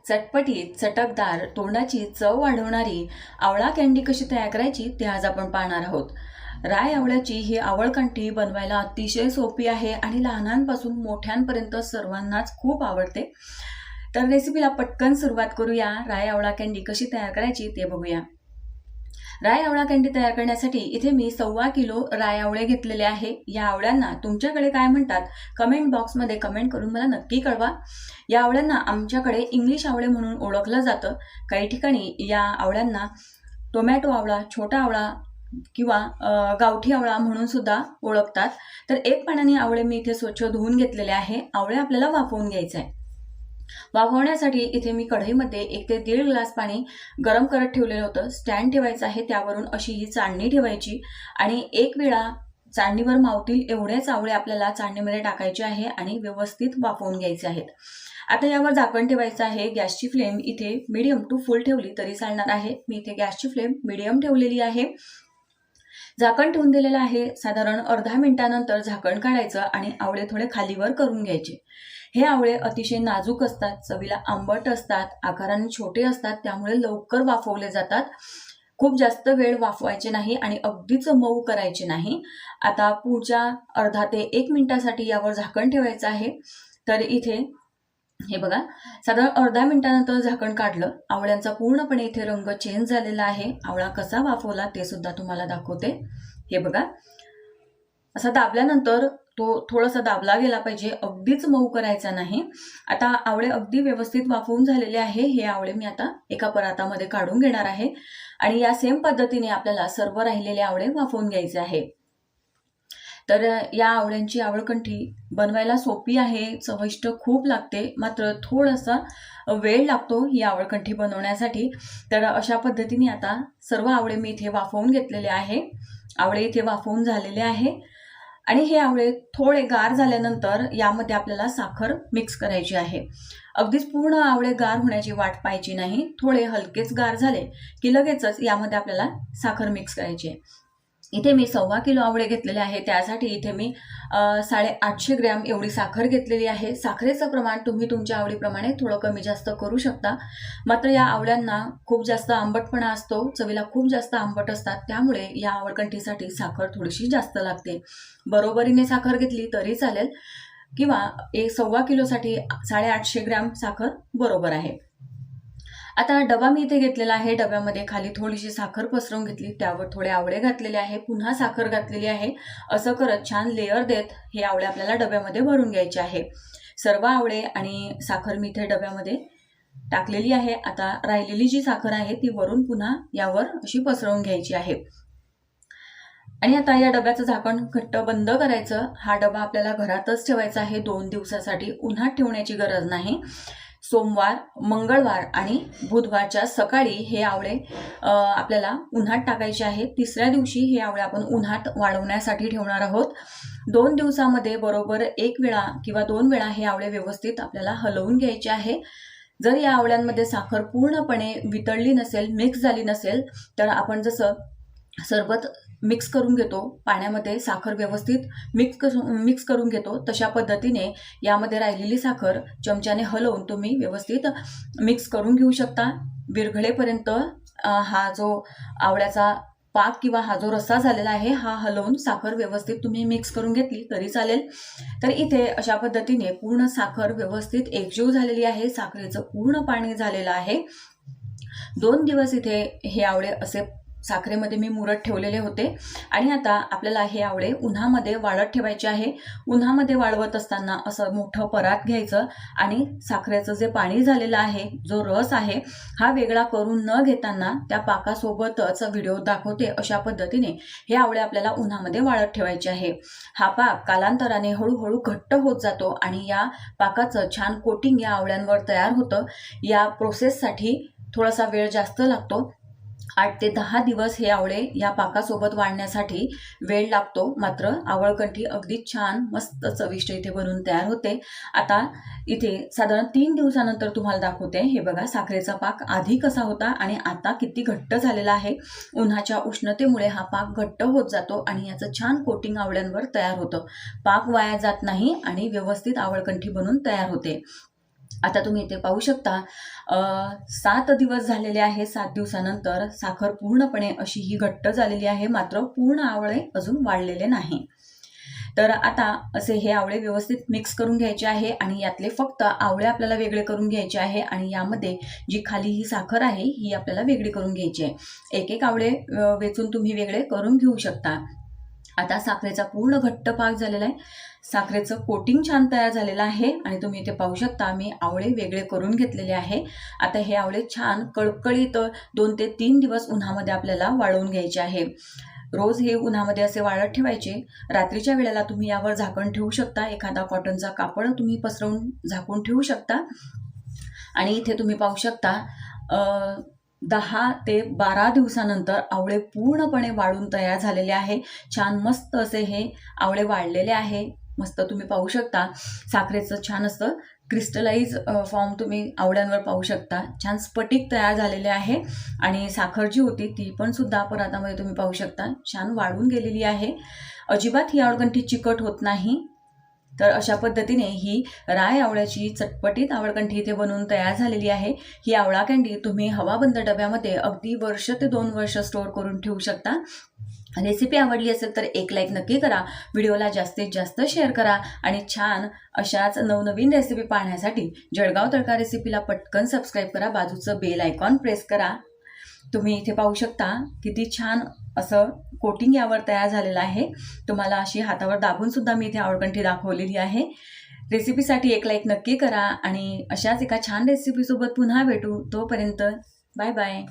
चटपटीत चटकदार तोंडाची चव वाढवणारी आवळा कँडी कशी तयार करायची ते आज आपण पाहणार आहोत। राय आवळ्याची ही आवळकंठी बनवायला अतिशय सोपी आहे आणि लहानांपासून मोठ्यांपर्यंत सर्वांनाच खूप आवडते। तर रेसिपीला पटकन सुरुवात करूया। राय आवळा कँडी कशी तयार करायची ते बघूया। राय आवळा कँडी तयार करण्यासाठी इथे मी 1.25 किलो राय आवळे घेतलेले आहे। या आवळ्यांना तुमच्याकडे काय म्हणतात कमेंट बॉक्समध्ये कमेंट करून मला नक्की कळवा। या आवळ्यांना आमच्याकडे इंग्लिश आवळे म्हणून ओळखलं जातं। काही ठिकाणी या आवळ्यांना टोमॅटो आवळा, छोटा आवळा किंवा गावठी आवळा म्हणून सुद्धा ओळखतात। तर एक पाण्याने आवळे मी इथे स्वच्छ धुवून घेतलेले आहे। आवळे आपल्याला वाफवून घ्यायचे आहे। वाफवण्यासाठी इथे मी कढईमध्ये 1 ते 1.5 ग्लास पाणी गरम करत ठेवलेलं होतं। स्टँड ठेवायचं आहे, त्यावरून अशी ही चाळणी ठेवायची आणि एक वेळा चाळणीवर मावतील एवढेच आवळे आपल्याला चाळणीमध्ये टाकायचे आहे आणि व्यवस्थित वाफवून घ्यायचे आहेत। आता यावर झाकण ठेवायचं आहे। गॅसची फ्लेम इथे मीडियम टू फुल ठेवली तरी चालणार आहे। मी इथे गॅसची फ्लेम मीडियम ठेवलेली आहे। झाकण ठेवून दिलेलं आहे। साधारण अर्धा मिनिटानंतर झाकण काढायचं आणि आवळे थोडे खालीवर करून घ्यायचे। हे आवळे अतिशय नाजूक असतात, चवीला आंबट असतात, आकाराने छोटे असतात, त्यामुळे लवकर वाफवले जातात। खूप जास्त वेळ वाफवायचे नाही आणि अगदीच मऊ करायचे नाही। आता पुढच्या अर्धा ते 1 मिनिटासाठी यावर झाकण ठेवायचं आहे। तर इथे हे बघा, साधारण अर्धा मिनिटानंतर झाकण काढलं। आवळ्यांचा पूर्णपणे इथे रंग चेंज झालेला आहे। आवळा कसा वाफवला ते सुद्धा तुम्हाला दाखवते। हे बघा, असा दाबल्यानंतर तो थोडासा दाबला गेला पाहिजे, अगदीच मऊ करायचा नाही। आता आवळे अगदी व्यवस्थित वाफवून झालेले आहे। हे आवळे मी आता एका परातामध्ये काढून घेणार आहे आणि या सेम पद्धतीने आपल्याला सर्व राहिलेले आवळे वाफवून घ्यायचे आहे। तर या आवळ्यांची आवळकंठी बनवायला सोपी आहे, चविष्ट खूप लागते, मात्र थोडासा वेळ लागतो ही आवळकंठी बनवण्यासाठी। तर अशा पद्धतीने आता सर्व आवळे मी इथे वाफवून घेतलेले आहे। आवळे इथे वाफवून झालेले आहे आणि हे आवळे थोडे गार झाल्यानंतर यामध्ये आपल्याला साखर मिक्स करायची आहे। अगदीच पूर्ण आवळे गार होण्याची वाट पाहायची नाही, थोडे हलकेच गार झाले की लगेचच यामध्ये आपल्याला साखर मिक्स करायची आहे। इथे मी 1.25 किलो आवळे घेतलेले आहे, त्यासाठी इथे मी 850 ग्रॅम एवढी साखर घेतलेली आहे। साखरेचं प्रमाण तुम्ही तुमच्या आवडीप्रमाणे थोडं कमी जास्त करू शकता। मात्र या आवळ्यांना खूप जास्त आंबटपणा असतो, चवीला खूप जास्त आंबट असतात, त्यामुळे या आवळकंठीसाठी साखर थोडीशी जास्त लागते। बरोबरीने साखर घेतली तरी चालेल किंवा 1.25 किलोसाठी 850 ग्रॅम साखर बरोबर आहे। आता डबा मी इथे घेतलेला आहे। डब्यामध्ये खाली थोडीशी साखर पसरवून घेतली, त्यावर थोडे आवळे घातलेले आहे, पुन्हा साखर घातलेली आहे। असं करत छान लेअर देत हे आवळे आपल्याला डब्यामध्ये भरून घ्यायचे आहे। सर्व आवळे आणि साखर मी इथे डब्यामध्ये टाकलेली आहे। आता राहिलेली जी साखर आहे ती वरून पुन्हा यावर अशी पसरवून घ्यायची आहे आणि आता या डब्याचं झाकण घट्ट बंद करायचं। हा डबा आपल्याला घरातच ठेवायचा आहे 2 दिवसासाठी, उन्हात ठेवण्याची गरज नाही। सोमवार, मंगळवार आणि बुधवारच्या सकाळी हे आवळे आपल्याला उन्हात टाकायचे आहेत। तिसऱ्या दिवशी हे आवळे आपण उन्हात वाळवण्यासाठी ठेवणार आहोत। 2 दिवसामध्ये बरोबर 1 वेळा किंवा 2 वेळा हे आवळे व्यवस्थित आपल्याला हलवून घ्यायचे आहे। जर या आवळ्यांमध्ये साखर पूर्णपणे वितळली नसेल, मिक्स झाली नसेल, तर आपण जसं सरबत मिक्स करून घेतो, पाण्यामध्ये साखर व्यवस्थित मिक्स करून घेतो, तशा पद्धतीने यामध्ये राहिलेली साखर चमच्याने हलवून तुम्ही व्यवस्थित मिक्स करून घेऊ शकता। विरघळेपर्यंत हा जो आवळ्याचा पाक किंवा हा जो रस्सा झालेला आहे हा हलवून साखर व्यवस्थित तुम्ही मिक्स करून घेतली तरी चालेल। तर इथे अशा पद्धतीने पूर्ण साखर व्यवस्थित एकजीव झालेली आहे, साखरेचं पूर्ण पाणी झालेलं आहे। 2 दिवस इथे हे आवळे असे साखरेमध्ये मी मुरत ठेवलेले होते आणि आता आपल्याला हे आवळे उन्हामध्ये वाळत ठेवायचे आहे। उन्हामध्ये वाळवत असताना असं मोठं परात घ्यायचं आणि साखरेचं जे पाणी झालेलं आहे, जो रस आहे, हा वेगळा करून न घेताना त्या पाकासोबतच व्हिडिओ दाखवते अशा पद्धतीने हे आवळे आपल्याला उन्हामध्ये वाळत ठेवायचे आहे। हा पाक कालांतराने हळूहळू घट्ट होत जातो आणि या पाकाचं छान कोटिंग या आवळ्यांवर तयार होतं। या प्रोसेससाठी थोडासा वेळ जास्त लागतो। 8 ते 10 दिवस हे आवळे या पाकासोबत वाळण्यासाठी वेळ लागतो, मात्र आवळकंठी अगदी छान मस्त चविष्ट इथे बनून तयार होते। आता इथे साधारण 3 दिवसानंतर तुम्हाला दाखवते। हे बघा, साखरेचा पाक आधी कसा होता आणि आता किती घट्ट झालेला आहे। उन्हाच्या उष्णतेमुळे हा पाक घट्ट होत जातो आणि याचं छान कोटिंग आवळ्यांवर तयार होतं। पाक वाया जात नाही आणि व्यवस्थित आवळकंठी बनून तयार होते। आता तुम्ही इथे पाहू शकता 7 दिवस झालेले आहे. 7 दिवसानंतर साखर पूर्णपणे अशी ही घट्ट झालेली आहे, मात्र पूर्ण आवळे अजून वाळलेले नाही. तर आता असे हे आवळे व्यवस्थित मिक्स करून घ्यायचे आहे आणि यातले फक्त आवळे आपल्याला वेगळे करून घ्यायचे आहे आणि यामध्ये जी खाली ही साखर आहे ही आपल्याला वेगळी करून घ्यायची आहे. एक एक आवळे वेचून तुम्ही वेगळे करून घेऊ शकता. आता साखरेचा पूर्ण घट्ट पाक झालेला आहे. साखरेचं कोटिंग छान तयार झालेलं आहे आणि तुम्ही इथे पाहू शकता मी आवळे वेगळे करून घेतलेले आहे. आता हे आवळे छान कळकळीत 2 ते 3 दिवस उन्हामध्ये आपल्याला वाळवून घ्यायचे आहे. रोज हे उन्हामध्ये असे वाळत ठेवायचे. रात्रीच्या वेळेला तुम्ही यावर झाकण ठेवू शकता. एखादा कॉटनचा कापड तुम्ही पसरवून झाकून ठेवू शकता. आणि इथे तुम्ही पाहू शकता 10 ते 12 दिवसानंतर आवळे पूर्णपणे वाळून तयार झालेले आहे. छान मस्त असे हे आवळे वाळलेले आहे. मस्त तुम्ही पाहू शकता साखरेचं छान असं क्रिस्टलाइज फॉर्म तुम्ही आवळ्यांवर पाहू शकता. छान स्फटिक तयार झालेले आहे आणि साखर जी होती ती पण सुद्धा परातामध्ये तुम्ही पाहू शकता छान वाळून गेलेली आहे. अजिबात ही आवळकंठी चिकट होत नाही. तर अशा पद्धतीने ही राय आवळ्याची चटपटीत आवळकंठी इथे बनवून तयार झालेली आहे. ही आवळा कँडी तुम्ही हवाबंद डब्यामध्ये अगदी 1 ते 2 वर्ष स्टोअर करून ठेवू शकता. रेसिपी आवडली असेल तर एक लाईक नक्की करा. व्हिडिओला जास्तीत जास्त शेअर करा आणि छान अशाच नवनवीन रेसिपी पाहण्यासाठी जळगाव तडका रेसिपीला पटकन सबस्क्राईब करा. बाजूचं बेल आयकॉन प्रेस करा. तुम्ही इथे पाहू शकता किती छान असं कोटिंग यावर तयार झालेलं आहे. तुम्हाला अशी हातावर दाबून सुद्धा मी इथे आवळकंठी दाखवलेली आहे. रेसिपीसाठी एक लाईक नक्की करा आणि अशाच एका छान रेसिपीसोबत पुन्हा भेटू. तोपर्यंत बाय बाय.